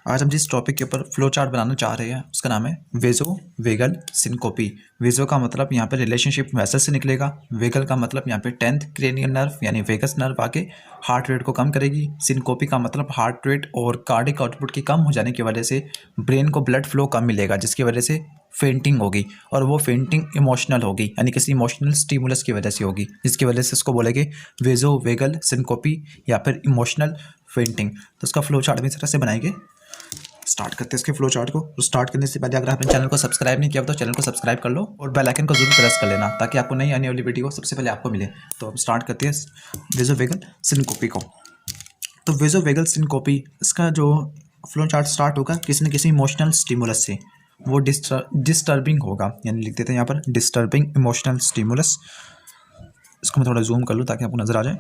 आज हम जिस टॉपिक के ऊपर फ्लो चार्ट बनाना चाह रहे हैं उसका नाम है वेजो वेगल सिनकोपी। वेजो का मतलब यहाँ पे रिलेशनशिप वेसल से निकलेगा। वेगल का मतलब यहाँ पे 10th क्रेनियल नर्व यानी वेगस नर्व आके हार्ट रेट को कम करेगी। सिनकोपी का मतलब हार्ट रेट और कार्डिक आउटपुट की कम हो जाने की वजह से ब्रेन को ब्लड फ्लो कम मिलेगा, जिसकी वजह से फेंटिंग होगी, और वो फेंटिंग इमोशनल होगी यानी किसी इमोशनल स्टिमुलस की वजह से होगी, जिसकी वजह से इसको बोलेंगे वेजो वेगल सिनकोपी या फिर इमोशनल फेंटिंग। तो उसका फ्लो चार्ट भी इस तरह से बनाएंगे। स्टार्ट करते हैं इसके फ्लो चार्ट को। तो स्टार्ट करने से पहले अगर आपने चैनल को सब्सक्राइब नहीं किया तो चैनल को सब्सक्राइब कर लो और बेल आइकन को जरूर प्रेस कर लेना ताकि आपको नई आने वाली वीडियो सबसे पहले आपको मिले। तो अब स्टार्ट करते हैं वेजोवेगल सिनकोपी को। तो वेजोवेगल सिनकोपी इसका जो फ्लो चार्ट स्टार्ट होगा किसी न किसी इमोशनल स्टिमुलस से, वो डिस्टर्बिंग होगा, यानी लिख देते हैं यहाँ पर डिस्टर्बिंग इमोशनल स्टिमुलस। इसको मैं थोड़ा जूम कर लूँ ताकि आपको नजर आ जाए।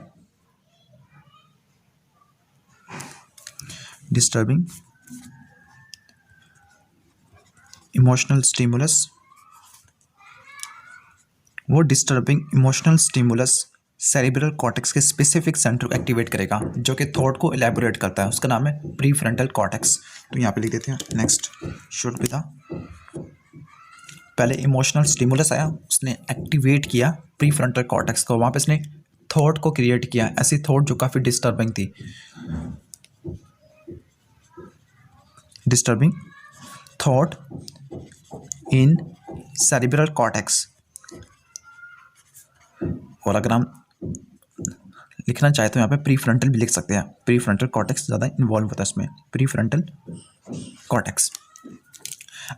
डिस्टर्बिंग इमोशनल स्टिमुलस, वो disturbing emotional stimulus cerebral cortex के स्पेसिफिक सेंटर को एक्टिवेट करेगा जो कि थॉट को एलैबोरेट करता है। उसका नाम है प्रीफ्रंटल कॉर्टेक्स। तो यहाँ पे लिख देते हैं नेक्स्ट शुड बी द, पहले इमोशनल स्टिमुलस आया, उसने एक्टिवेट किया प्रीफ्रंटल कॉर्टेक्स को, वहाँ पे उसने थॉट को क्रिएट किया, ऐसी थॉट जो काफ़ी डिस्टर्बिंग थी। Disturbing thought in cerebral cortex. और अगर हम लिखना चाहे तो यहाँ पे प्रीफ्रंटल भी लिख सकते हैं, प्रीफ्रंटल कॉर्टेक्स ज़्यादा इन्वॉल्व होता है इसमें, प्रीफ्रंटल कॉर्टेक्स।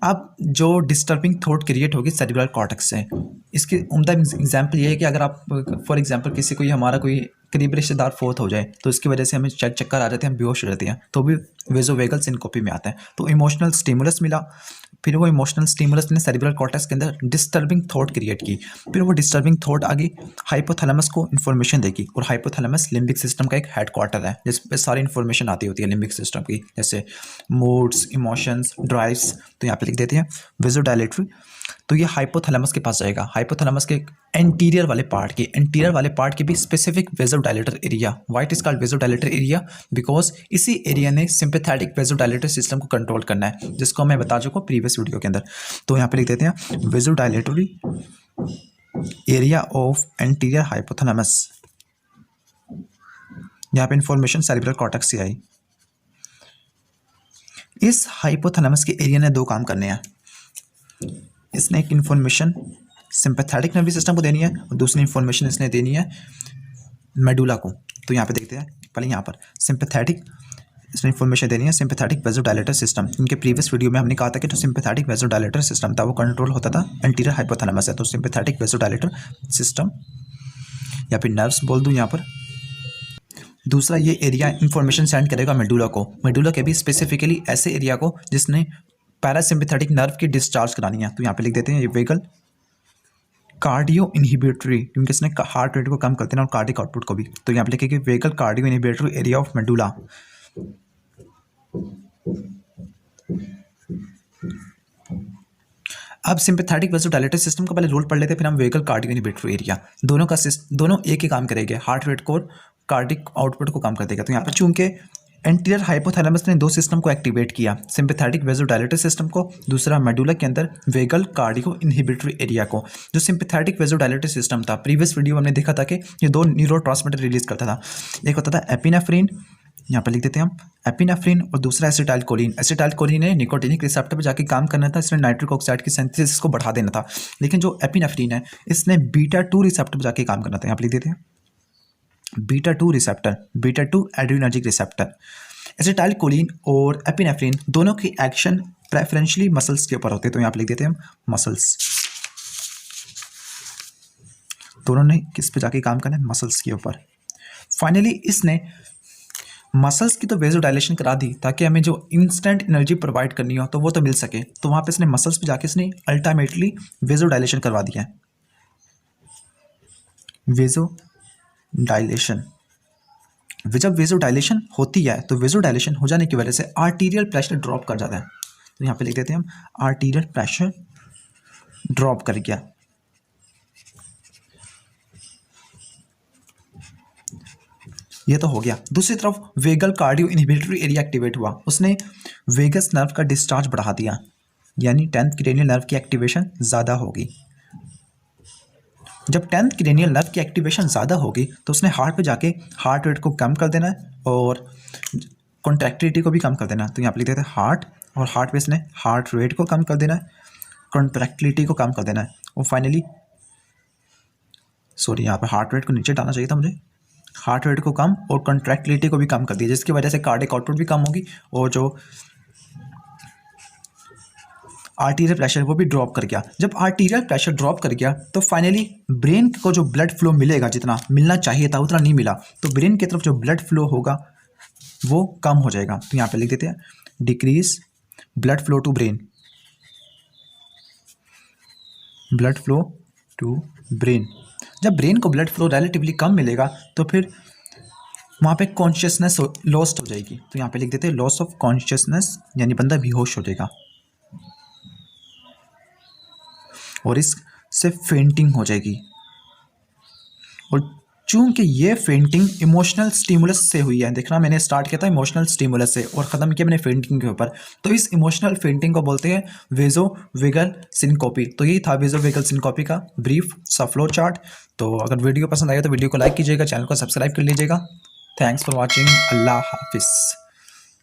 अब जो डिस्टर्बिंग थॉट क्रिएट होगी सेरिब्रल कॉर्टेक्स से, इसकी उम्दा एग्जांपल ये है कि अगर आप फॉर एग्जांपल किसी को हमारा कोई करीबी रिश्तेदार फोत हो जाए तो इसकी वजह से हमें चक्कर आ जाते हैं, हम बेहोश हो जाते हैं, तो भी वेजोवेगल सिनकोपी में आता है। तो इमोशनल स्टिमुलस मिला, फिर वो इमोशनल स्टिमुलस ने सेरिब्रल कॉर्टेक्स के अंदर डिस्टर्बिंग थॉट क्रिएट की, फिर वो डिस्टर्बिंग थॉट आगे हाइपोथैलेमस को इन्फॉर्मेशन देगी, और हाइपोथैलेमस लिम्बिक सिस्टम का एक हेडक्वार्टर है जिस पे सारी इन्फॉर्मेशन आती होती है लिम्बिक सिस्टम की, जैसे मूड्स, इमोशंस, ड्राइव्स। तो यहाँ पे लिख देते हैं वेजोडाइलेटरी। तो ये हाइपोथैलेमस के पास जाएगा, हाइपोथैलेमस के एंटीरियर वाले पार्ट के भी specific vasodilator area. Why it is called vasodilator area? Because इसी एरिया ने सिंपैथेटिक वेजोडाइलेटर सिस्टम को कंट्रोल करना है, जिसको मैं बता चुका हूँ प्रीवियस वीडियो के अंदर। तो यहाँ पे लिख देते हैं vasodilatory area of anterior hypothalamus. यहाँ पे इंफॉर्मेशन सेरिब्रल कॉर्टेक्स से आई। इस हाइपोथैलेमस के एरिया ने दो काम करने हैं, इसने एक इन्फॉर्मेशन सिंपैथेटिक नर्वस सिस्टम को देनी है और दूसरी इन्फॉर्मेशन इसने देनी है मेडुला को। तो यहाँ पे देखते हैं, पहले यहाँ पर सिंपैथेटिक, इसमें इन्फॉर्मेशन देनी है सिंपैथेटिक वेजोडाइलेटर सिस्टम। इनके प्रीवियस वीडियो में हमने कहा था कि जो सिंपैथेटिक वेजोडाइलेटर सिस्टम था वो कंट्रोल होता था एंटीरियर हाइपोथैलेमस है। तो सिंपैथेटिक वेजोडाइलेटर सिस्टम या फिर नर्व्स बोल दूँ यहाँ पर। दूसरा, ये एरिया इन्फॉर्मेशन सेंड करेगा मेडुला को, मेडुला के भी स्पेसिफिकली ऐसे एरिया को जिसने पैरासिम्पैथेटिक नर्व की डिस्चार्ज करानी है। तो यहाँ पे लिख देते हैं ये वेगल कार्डियो इनहिबिटरी, क्योंकि इसने हार्ट रेट को कम करते हैं और कार्डिक आउटपुट को भी। तो यहाँ पे लिखेंगे vagal cardio inhibitory area of medulla. अब सिंपैथेटिक वेजोडाइलेटर सिस्टम का पहले रोल पढ़ लेते हैं, फिर हम वेगल कार्डियो इनहिबिटरी एरिया। दोनों एक ही काम करेंगे, हार्ट रेट को और कार्डिक आउटपुट को कम कर देगा। तो यहाँ पर चूंकि एंटीरियर हाइपोथैलेमस ने दो सिस्टम को एक्टिवेट किया, सिंपैथेटिक वेजोडाइलेटर सिस्टम को, दूसरा मेडुला के अंदर वेगल कार्डियो इनहिबिटरी एरिया को। जो सिंपैथेटिक वेजोडाइलेटर सिस्टम था, प्रीवियस वीडियो में हमने देखा था कि ये दो न्यूरोट्रांसमीटर रिलीज करता था, एक होता था एपिनेफ्रिन, यहाँ पर लिख देते हैं हम एपिनेफ्रिन, और दूसरा एसिटाइलकोलिन। एसिटाइलकोलिन ने निकोटिनिक रिसेप्टर पर जाके काम करना था, इसने नाइट्रिक ऑक्साइड की सिंथेसिस को बढ़ा देना था। लेकिन जो एपिनेफ्रिन है इसने बीटा-2 रिसेप्टर पर जाके काम करना था। यहाँ पर लिख देते हैं बीटा-2 रिसेप्टर, बीटा-2 एड्रेनर्जिक रिसेप्टर। एसिटाइलकोलिन और एपिनेफ्रिन दोनों की एक्शन प्रेफरेंशियली मसल्स के ऊपर होते हैं। तो यहाँ पे लिख देते हैं हम मसल्स। दोनों ने किस पे जाके काम करना है? मसल्स के ऊपर। फाइनली इसने मसल्स की तो वेजोडाइलेशन करा दी ताकि हमें जो इंस्टेंट एनर्जी प्रोवाइड करनी हो तो वो तो मिल सके। तो वहां पे इसने मसल्स पे जाके इसने अल्टीमेटली वेजोडाइलेशन करवा दिया है। वेजोडाइलेशन, जब वेजोडाइलेशन होती है तो वेजोडाइलेशन हो जाने की वजह से आर्टीरियल प्रेशर ड्रॉप कर जाता है। तो यहाँ पे लिख देते हैं हम आर्टीरियल प्रेशर ड्रॉप कर गया। ये तो हो गया। दूसरी तरफ vagal cardio inhibitory area activate हुआ, उसने वेगस नर्व का डिस्चार्ज बढ़ा दिया, यानी 10th क्रेनियल नर्व की एक्टिवेशन ज़्यादा होगी। जब 10th क्रेनियल नर्व की एक्टिवेशन ज़्यादा होगी तो उसने हार्ट पे जाके हार्ट रेट को कम कर देना है और कॉन्ट्रैक्टिलिटी को भी कम कर देना है। तो यहाँ पे लिख देते हैं हार्ट, और हार्ट पे इसने हार्ट रेट को कम कर देना है, कॉन्ट्रैक्टिलिटी को कम कर देना है, और फाइनली यहाँ पे हार्ट रेट को नीचे डालना चाहिए था मुझे, हार्ट रेट को कम और कॉन्ट्रैक्टिलिटी को भी कम कर दिया, जिसकी वजह से कार्डियक आउटपुट भी कम होगी और जो आर्टीरियल प्रेशर वो भी ड्रॉप कर गया। जब आर्टीरियल प्रेशर ड्रॉप कर गया तो फाइनली ब्रेन को जो ब्लड फ्लो मिलेगा, जितना मिलना चाहिए था उतना नहीं मिला, तो ब्रेन की तरफ जो ब्लड फ्लो होगा वो कम हो जाएगा। तो यहाँ पे लिख देते हैं decrease blood flow to brain, blood flow to brain. जब ब्रेन को ब्लड फ्लो रिलेटिवली कम मिलेगा तो फिर वहाँ पे कॉन्शियसनेस लॉस्ट हो जाएगी। तो यहाँ पे लिख देते हैं लॉस ऑफ कॉन्शियसनेस, यानी बंदा बेहोश हो जाएगा और इससे फेंटिंग हो जाएगी। और चूंकि ये फेंटिंग इमोशनल स्टिमुलस से हुई है, देखना मैंने स्टार्ट किया था इमोशनल स्टिमुलस से और ख़त्म किया मैंने फेंटिंग के ऊपर, तो इस इमोशनल फेंटिंग को बोलते हैं वेजोवेगल सिनकोपी। तो यही था वेजोवेगल सिनकोपी का ब्रीफ सा फ्लो चार्ट। तो अगर वीडियो पसंद आया तो वीडियो को लाइक कीजिएगा, चैनल को सब्सक्राइब कर लीजिएगा। थैंक्स फॉर वॉचिंग, अल्लाह हाफिज़।